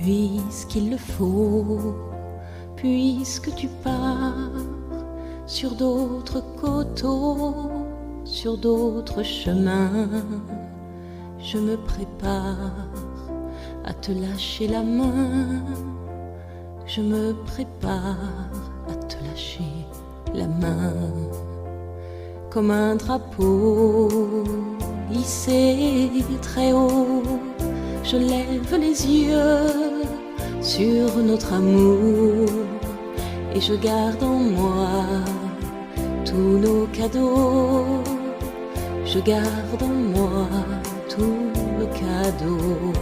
Puisqu'il le faut, puisque tu pars sur d'autres coteaux, sur d'autres chemins, je me prépare à te lâcher la main. Je me prépare à te lâcher la main. Comme un drapeau hissé très haut, je lève les yeux sur notre amour et je garde en moi tous nos cadeaux. Je garde en moi tous nos cadeaux.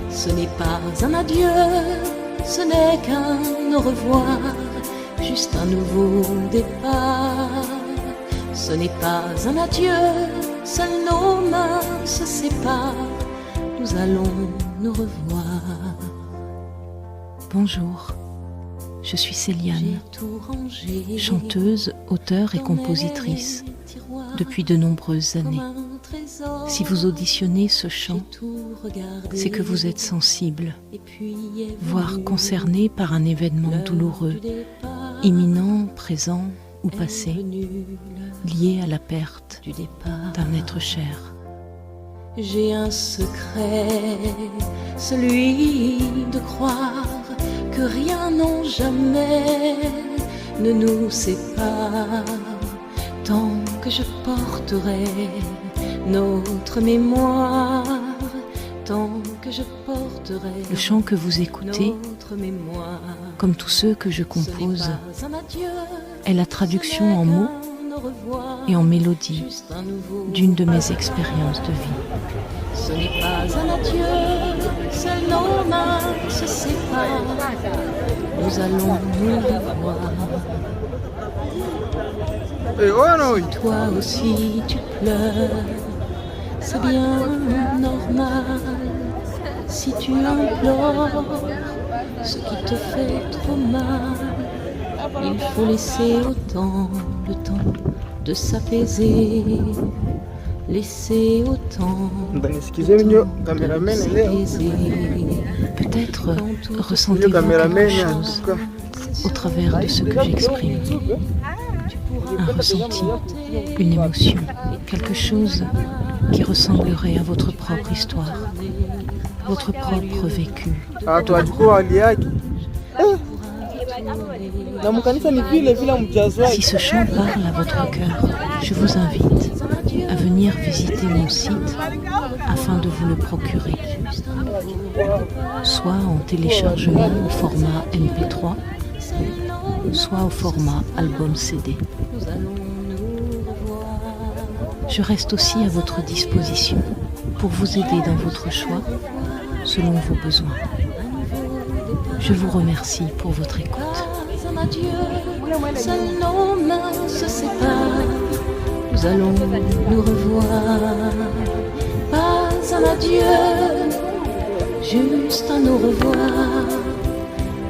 Ce n'est pas un adieu, ce n'est qu'un au revoir, juste un nouveau départ. Ce n'est pas un adieu, seules nos mains se séparent, nous allons nous revoir. Bonjour, je suis Céliane, chanteuse, auteure et compositrice depuis de nombreuses années. Si vous auditionnez ce chant, c'est que vous êtes sensible, voire concerné par un événement douloureux, imminent, présent ou passé, lié à la perte d'un être cher. J'ai un secret, celui de croire que rien, non jamais, ne nous sépare, tant que je porterai notre mémoire, tant que je porterai. Le chant que vous écoutez, comme tous ceux que je compose, est la traduction en mots et en mélodie d'une de mes expériences de vie. Ce n'est pas un adieu, seules nos mains se séparent, nous allons nous revoir. Toi aussi tu pleures, c'est bien normal. Si tu implores ce qui te fait trop mal, il faut laisser au temps le temps de s'apaiser. Laissez autant peut-être ressentez-vous quelque chose au travers de ce que j'exprime. Un ressenti, une émotion, quelque chose qui ressemblerait à votre propre histoire, votre propre vécu. Si ce chant parle à votre cœur, je vous invite à venir visiter mon site afin de vous le procurer, soit en téléchargement au format MP3, soit au format album CD. Je reste aussi à votre disposition pour vous aider dans votre choix selon vos besoins. Je vous remercie pour votre écoute. Seules nos mains se séparent, nous allons nous revoir. Pas un adieu, juste un au revoir,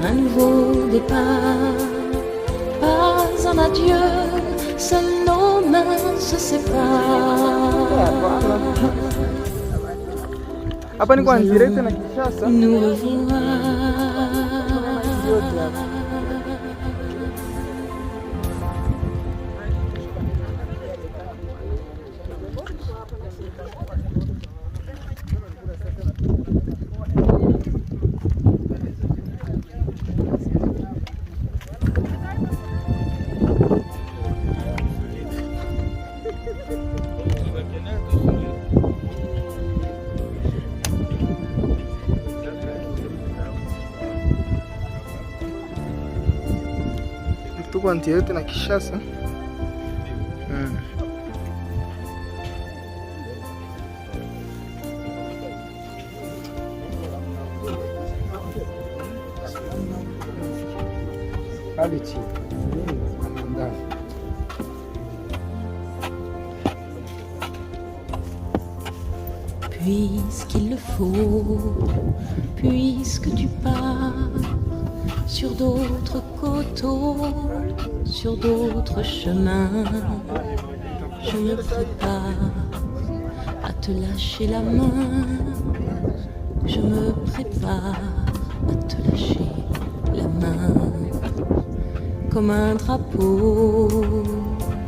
un nouveau départ. Pas un adieu, seules nos mains se séparent. Nous revoir. Tuko Antia yote na Kishasa. Quality. Puisqu'il le faut, puisque tu pars sur d'autres coteaux, sur d'autres chemins, je me prépare à te lâcher la main. je me prépare à te lâcher la main comme un drapeau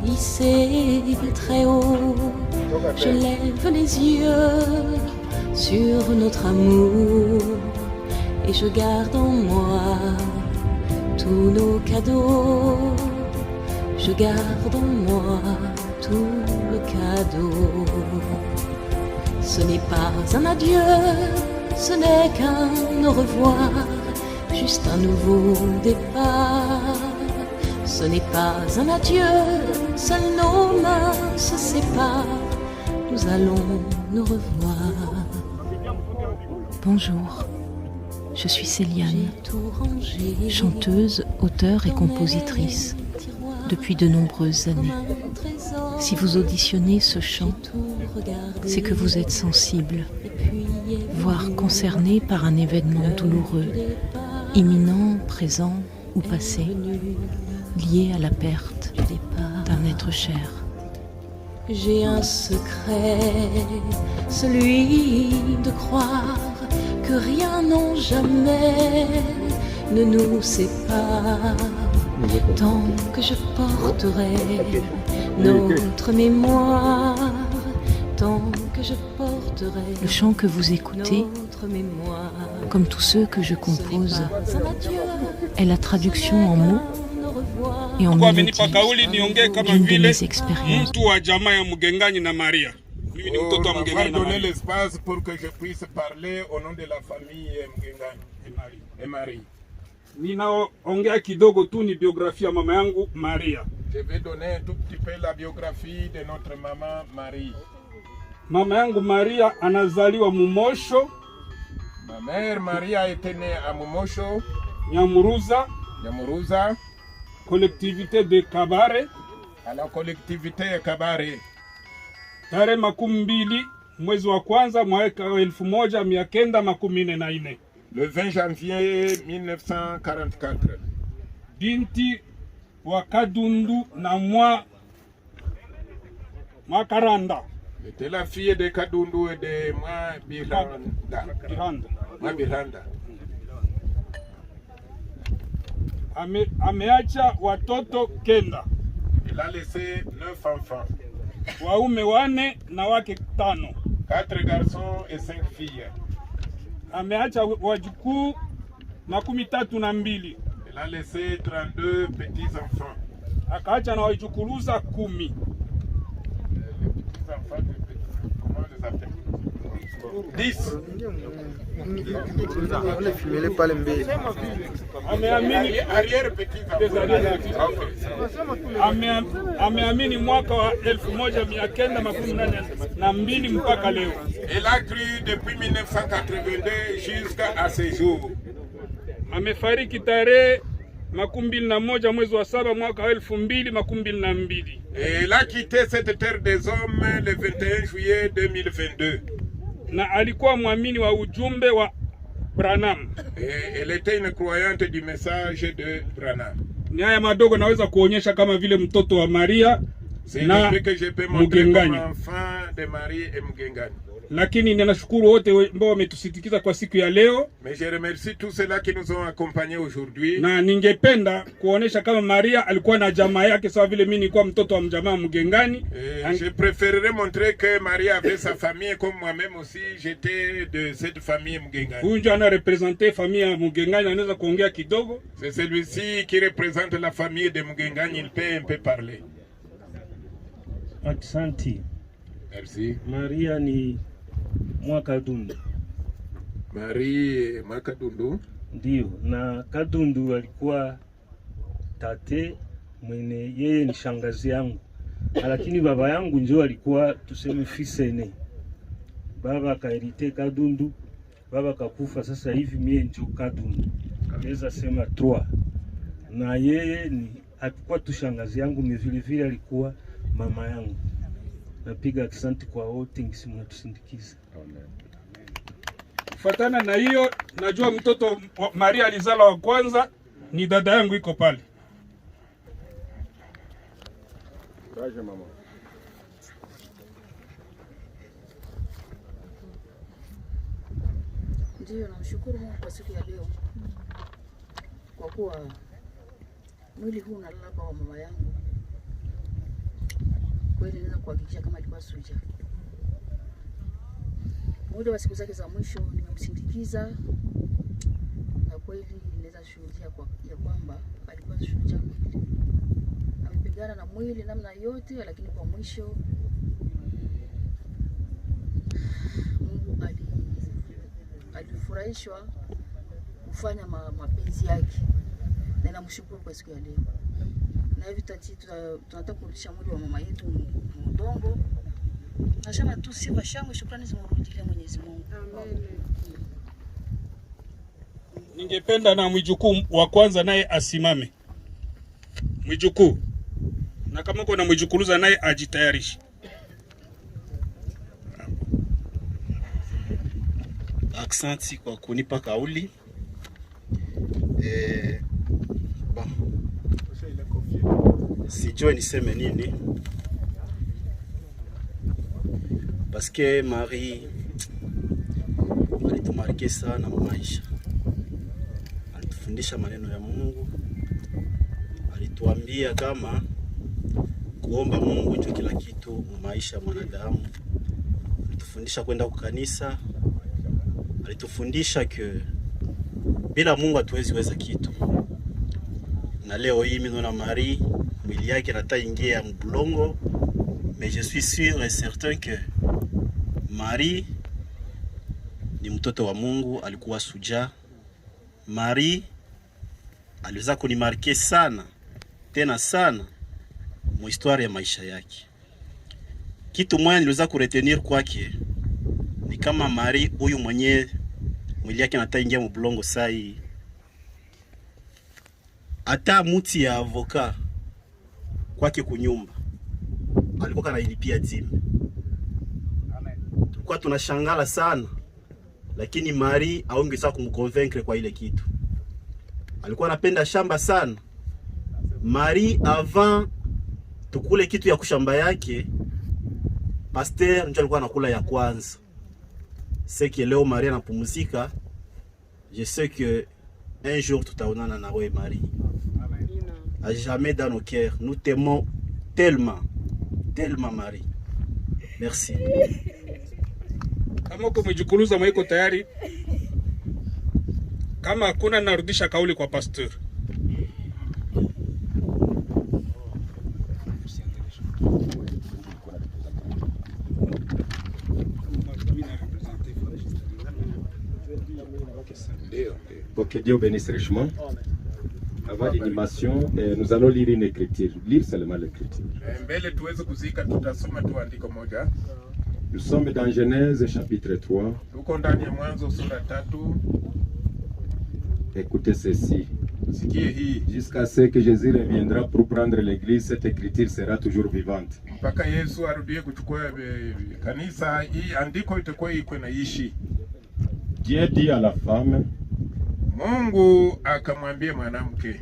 hissé très haut. Je lève les yeux sur notre amour et je garde en moi tous nos cadeaux. Je garde en moi tout le cadeau. Ce n'est pas un adieu, ce n'est qu'un au revoir, juste un nouveau départ. Ce n'est pas un adieu, seules nos mains se séparent. Nous allons nous revoir. Bonjour, je suis Céliane, chanteuse, auteure et compositrice depuis de nombreuses années. Si vous auditionnez ce chant, c'est que vous êtes sensible, voire concerné par un événement douloureux, imminent, présent ou passé, lié à la perte d'un être cher. J'ai un secret, celui de croire que rien, non jamais, ne nous sépare. Tant que je porterai notre mémoire, tant que je porterai le chant que vous écoutez, notre mémoire. comme tous ceux que je compose, est la traduction en mots et en mélodie d'une de mes expériences. Mtu wa jamaa ya Mgenganyi na Maria. Mimi ni mtoto wa Mgenganyi na Maria. L'espace pour que je puisse parler au nom de la famille Mgenganyi et Marie. Ninaongea kidogo tu ni biografia mama yangu Maria. Je vais donner un tout petit peu la biographie de notre maman Marie. Mama yangu Maria anazaliwa Mumosho, Ma mère Maria était née à Mumosho, Nyamuruza, collectivité de Kabare, à la collectivité Kabare. tarehe 20 mwezi wa kwanza mwaka 1944. Le 20 janvier 1944. Binti wa Kadundu na Mwakaranda. C'était la fille de Kadundu et de Mwabiranda. Ameacha watoto kenda. Il a laissé 9 enfants. Waume 4 na wake 5. 4 garçons et 5 filles. Ameacha wajukuu 32. Il a laissé 32 petits enfants. Akaacha na wajukuluza 10. Les petits enfants, comment on les appelle? 10. On les filmait pas les mbili. Arrière petits Ameamini mwaka wa 1982 mpaka leo. Il a cru depuis 1982 jusqu'à ce jour. Amefariki tarehe 21 mwezi wa 7 mwaka wa 2022. Il a quitté cette terre des hommes le 21 juillet 2022. Na alikuwa mwamini wa ujumbe wa Branham. Elle était une croyante du message de Branham. Ni haya madogo naweza kuonyesha kama vile mtoto wa Maria na Mgenganyi. Lakini ninashukuru wote ambao wametusindikiza kwa siku ya leo. Mais je remercie tous ceux-là qui nous ont accompagnés aujourd'hui. Na ningependa kuonesha kama Maria alikuwa na jamaa yake sawa vile mimi nilikuwa mtoto wa mjamaa Mgenganyi. Je préférerais montrer que Maria avait sa famille comme moi-même aussi j'étais de cette famille Mgenganyi. Huyu ndio ana representer familia ya Mgenganyi, anaweza kuongea kidogo. C'est celui-ci qui représente la famille de Mgenganyi, il peut un peu parler. Asante. Merci. Maria ni Mwakadundu. Marie Mwakadundu. Ndio, na Kadundu alikuwa tate mwene, yeye ni shangazi yangu. Lakini baba yangu ndio alikuwa tuseme fisene. Baba akaherite Kadundu, baba kakufa, sasa hivi mie ndio Kadundu. Naweza sema 3. Na yeye ni alikuwa tushangazi yangu, vile vile alikuwa mama yangu. Napiga asante kwa wote ngisi mnatusindikiza. Kufatana na hiyo, najua mtoto Maria alizala wa kwanza ni dada yangu iko pale. Courage mama. Ndio, namshukuru Mungu kwa siku ya leo, kwa kuwa mwili huu unalala kwa mama yangu. Kweli naweza kuhakikisha kama alikuwa suja. Muda wa siku zake za mwisho nimemsindikiza, na kweli naweza shuhudia ya kwamba alikuwa suja. Amepigana na mwili namna yote, lakini kwa mwisho Mungu alifurahishwa kufanya mapenzi yake, na namshukuru kwa siku ya leo. Na hivi tunataka kurudisha mwili wa mama yetu mudongo. Nasema tu sifa, shangwe, shukrani zimrudie Mwenyezi Mungu. Amen. Ningependa na mwijukuu wa kwanza naye asimame. Mwijukuu. Na kama uko na mwijukuluza naye ajitayarishe. Aksanti kwa kunipa kauli. Sijue niseme nini. Parce que Marie alitumarike sana maisha. Alitufundisha maneno ya Mungu. Alituambia kama kuomba Mungu ndio kila kitu maisha mwanadamu. Alitufundisha kwenda kwa kanisa. Alitufundisha que bila Mungu hatuwezi weza kitu. Na leo hii mimi naona Marie mwili yake nataingia mbulongo, mais je suis sûr et certain que Marie ni mtoto wa Mungu, alikuwa suja. Marie aliweza kunimarke sana, tena sana mu histoire ya maisha yake. Kitu moja niliweza kuretenir kwake ni kama Marie huyu mwenye mwili yake nataingia mbulongo sai, hata muti ya avoka kwake kunyumba alikuwa kanailipia timu. Tulikuwa tunashangala sana, lakini Marie haongeza kumconvaincre kwa ile kitu. Alikuwa anapenda shamba sana. Marie avant tukule kitu ya kushamba yake, pasteur ndio alikuwa anakula ya kwanza. C'est que leo Marie anapumzika. Je sais que un jour tutaonana na wewe Marie. À jamais dans nos cœurs. Nous t'aimons tellement, tellement Marie. Merci. Kama uko mjukuluza mwiko tayari, kama hakuna narudisha kauli kwa pastor. Pour que Dieu bénisse richement. Avant l'animation, nous allons lire une écriture. Lire seulement l'écriture. Nous sommes dans Genèse chapitre 3. Écoutez ceci. Jusqu'à ce que Jésus reviendra pour prendre l'église, cette écriture sera toujours vivante. Dieu dit à la femme, Mungu akamwambia mwanamke,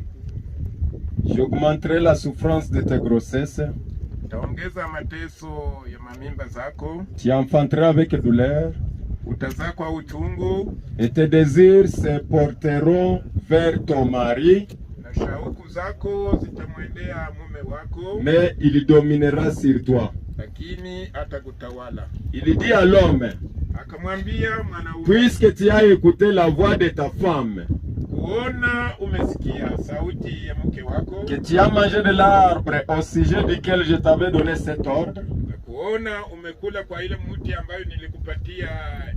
j'augmenterai la souffrance de ta grossesse. Taongeza mateso ya mamimba zako. Tu enfanteras avec douleur. Utazaa kwa uchungu. Et tes désirs se porteront vers ton mari. Na shauku zako zitamwendea mume wako. Mais il dominera sur toi. Lakini atakutawala. Il dit à l'homme, akamwambia mwanaume, puisque tu as écouté la voix de ta femme, kuona umesikia sauti ya mke wako, que tu as mangé de l'arbre au sujet duquel je t'avais donné cet ordre, kuona umekula kwa ile mti ambayo nilikupatia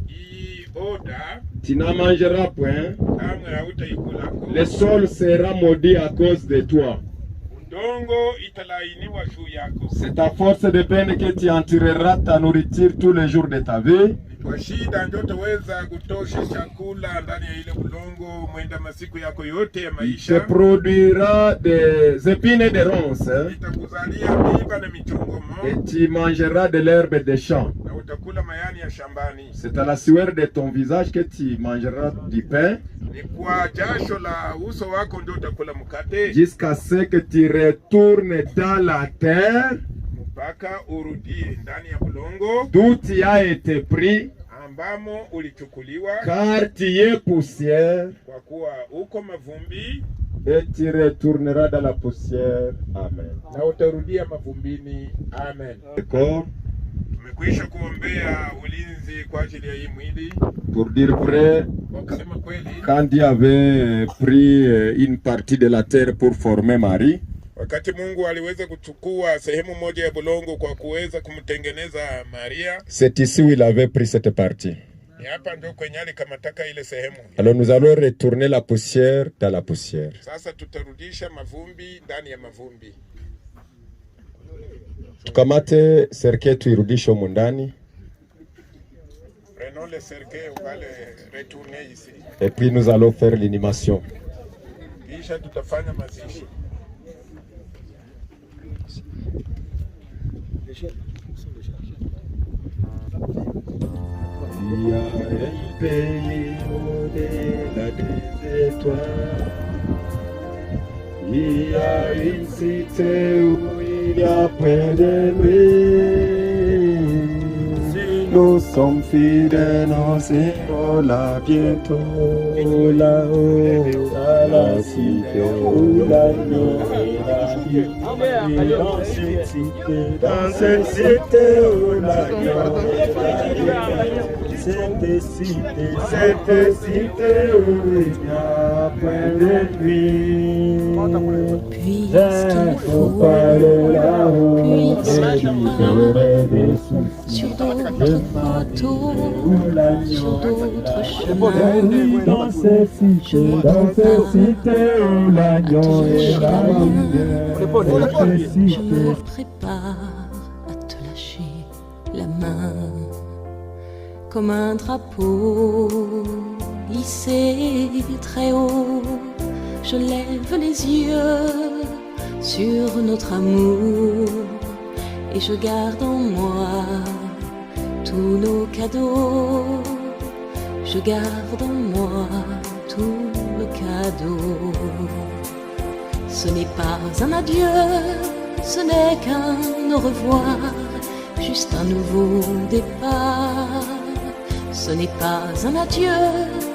hii oda, tu n'en mangeras point, kamwe hautaikulako, le sol sera maudit à cause de toi. C'est ta force de peine que tu en tireras ta nourriture tous les jours de ta vie. Il te produira des épines et des ronces. Et tu mangeras de l'herbe des champs. C'est à la sueur de ton visage que tu mangeras du pain. Jusqu'à ce que tu retournes dans la terre d'où tu as été pris, ambamo ulichukuliwa, car tu es poussière, kwa kuwa uko mavumbi, et tu retourneras dans la poussière. Amen. na utarudia mavumbini. Amen. D'accord? Tumekwisha kuombea ulinzi kwa ajili ya hii mwili. Pour dire vrai, Kwa kusema kweli, quand Dieu avait pris une partie de la terre pour former Marie, wakati Mungu aliweza kuchukua sehemu moja ya bulongo kwa kuweza kumtengeneza Maria, c'est ici où il avait pris cette partie. ni hapa ndio kwenye alikamataka ile sehemu. Alors nous allons retourner la poussière dans la poussière. Sasa tutarudisha mavumbi ndani ya mavumbi. Tukamate serke tuirudishe humu ndani, Prenons le cercueil, on va le retourner ici. et puis nous allons faire l'inhumation. Kisha tutafanya mazishi. Il y a un pays au-delà des étoiles. Il y a une cité où il y a point de nuit. Si nous sommes fidèles, nous irons là bientôt. Là-haut, à la cité où l'agneau est la vie. Dans cette cité où l'agneau est la vie. Cette cité où il n'y a point de nuit. Puisqu'il faut sur d'autres poteaux, sur d'autres chemins, Dans cette cité où l'agneau est la je me prépare à te lâcher la main comme un drapeau hissé très haut. Je lève les yeux sur notre amour et je garde en moi tous nos cadeaux. Je garde en moi tous nos cadeaux. Ce n'est pas un adieu, ce n'est qu'un au revoir, juste un nouveau départ. Ce n'est pas un adieu,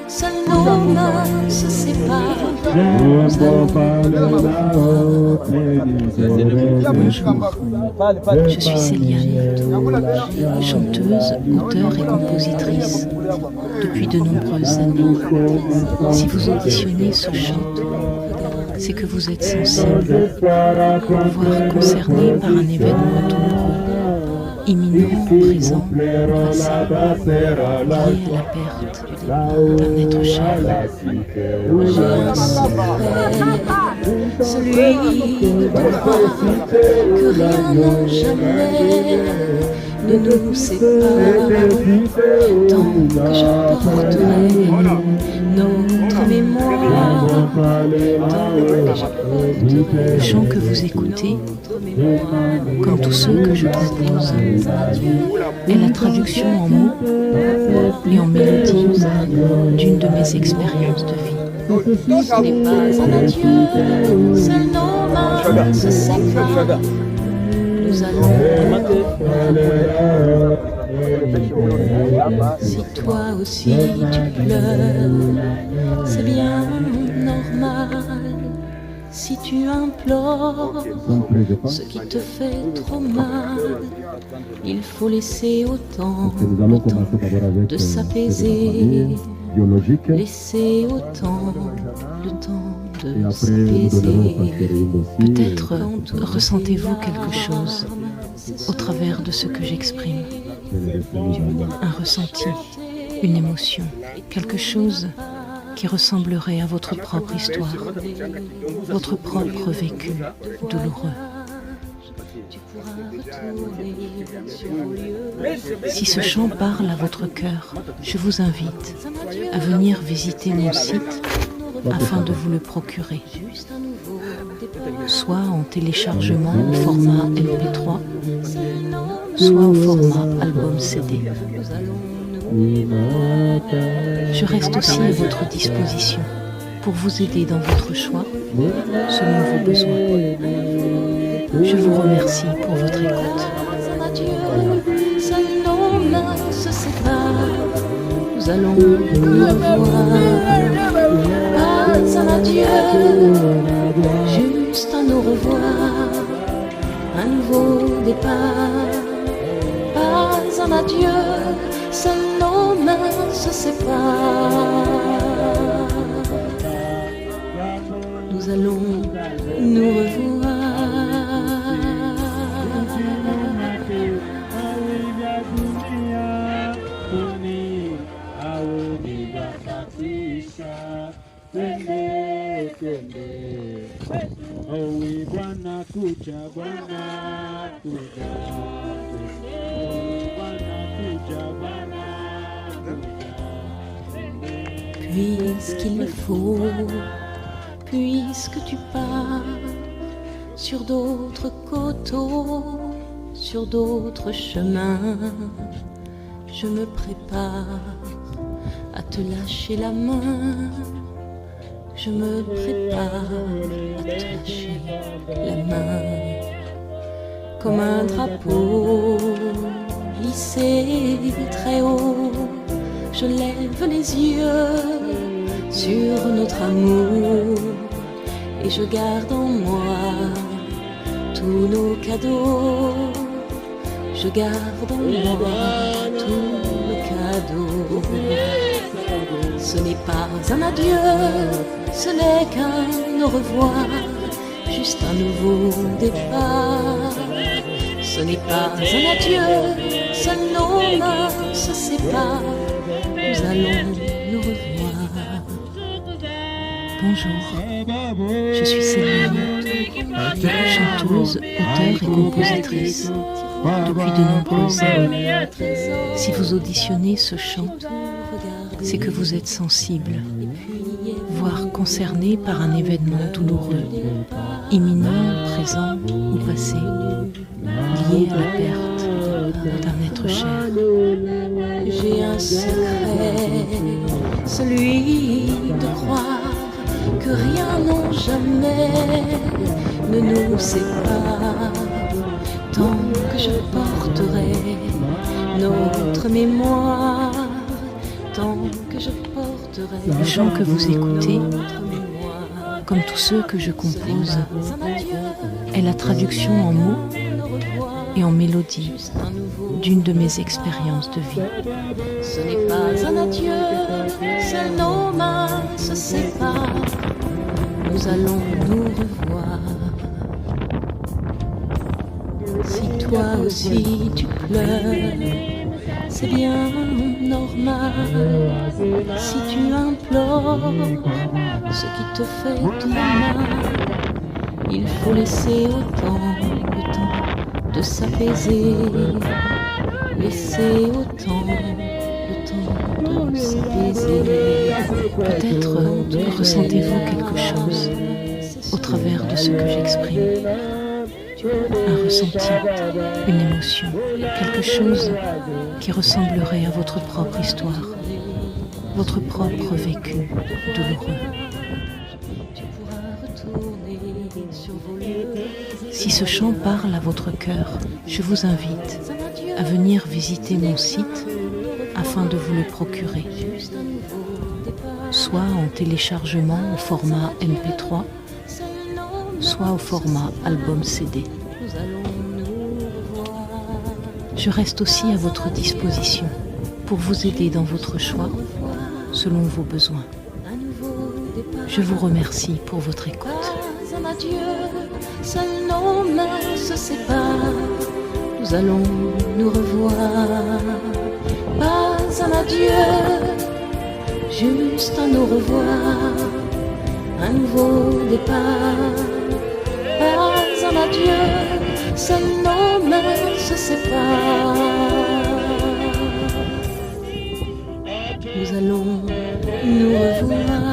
seuls nos mains se séparent. Nous allons je suis Céliane, chanteuse, auteure et compositrice depuis de nombreuses années. Si vous auditionnez ce chant, c'est que vous êtes sensible, voire concerné par un événement douloureux, imminent, présent, passé, lié à la perte d'un être cher. J'ai un secret, celui de toi, que rien n'a jamais ne nous sépare, tant que j'apporterai notre mémoire, le chant que vous écoutez, comme tous ceux que je propose, est la traduction en mots et en mélodie d'une de mes expériences de vie. Ce n'est pas un adieu, seuls nos mains se séparent. Nous allons si toi aussi tu pleures, c'est bien normal. Si tu implores ce qui te fait trop mal, il faut laisser au temps le temps de s'apaiser. Laisser au temps le temps de s'apaiser. Peut-être ressentez-vous quelque chose au travers de ce que j'exprime. Un ressenti, une émotion, quelque chose qui ressemblerait à votre propre histoire, votre propre vécu douloureux. Si ce chant parle à votre cœur, je vous invite à venir visiter mon site afin de vous le procurer, soit en téléchargement au format MP3, soit au format album CD. Je reste aussi à votre disposition pour vous aider dans votre choix, selon vos besoins. Je vous remercie pour votre écoute. Seuls nos mains se séparent. nous allons nous revoir. Pas un adieu, juste un au revoir, un nouveau départ. Pas un adieu, seules nos mains se séparent. Nous allons nous revoir. Puisqu'il le faut, puisque tu pars sur d'autres coteaux, sur d'autres chemins, je me prépare à te lâcher la main. Je me prépare à te lâcher la main. Comme un drapeau hissé très haut, je lève les yeux sur notre amour et je garde en moi tous nos cadeaux. Je garde en moi tous nos cadeaux. Ce n'est pas un adieu, ce n'est qu'un au revoir, juste un nouveau départ. Ce n'est pas un adieu, seuls nos mains se séparent. Nous allons nous revoir. Bonjour, je suis Céline, chanteuse, auteure et compositrice depuis de nombreuses années. Si vous auditionnez ce chant, c'est que vous êtes sensible, voire concerné par un événement douloureux, imminent, présent ou passé, lié à la perte d'un être cher. J'ai un secret, celui de croire que rien, non jamais, ne nous sépare. Tant que je porterai notre mémoire, tant que je porterai. Le chant que vous écoutez, comme tous ceux que je compose, est la traduction en mots et en mélodie d'une de mes expériences de vie. Ce n'est pas un adieu, seules nos mains se séparent. Nous allons nous revoir. Si toi aussi tu pleures, c'est bien normal. Si tu implores ce qui te fait trop mal, il faut laisser au temps le temps de s'apaiser. Laisser au temps le temps de s'apaiser. Peut-être ressentez-vous quelque chose au travers de ce que j'exprime. Un ressenti, une émotion, quelque chose qui ressemblerait à votre propre histoire, votre propre vécu douloureux. Si ce chant parle à votre cœur, je vous invite à venir visiter mon site afin de vous le procurer, soit en téléchargement au format MP3, soit au format album CD. Je reste aussi à votre disposition pour vous aider dans votre choix selon vos besoins. Je vous remercie pour votre écoute. Un adieu, seules nos mains se séparent. Nous allons nous revoir. Pas un adieu, juste un au revoir, un nouveau départ. Pas un adieu, seules nos mains se séparent. Nous allons nous revoir.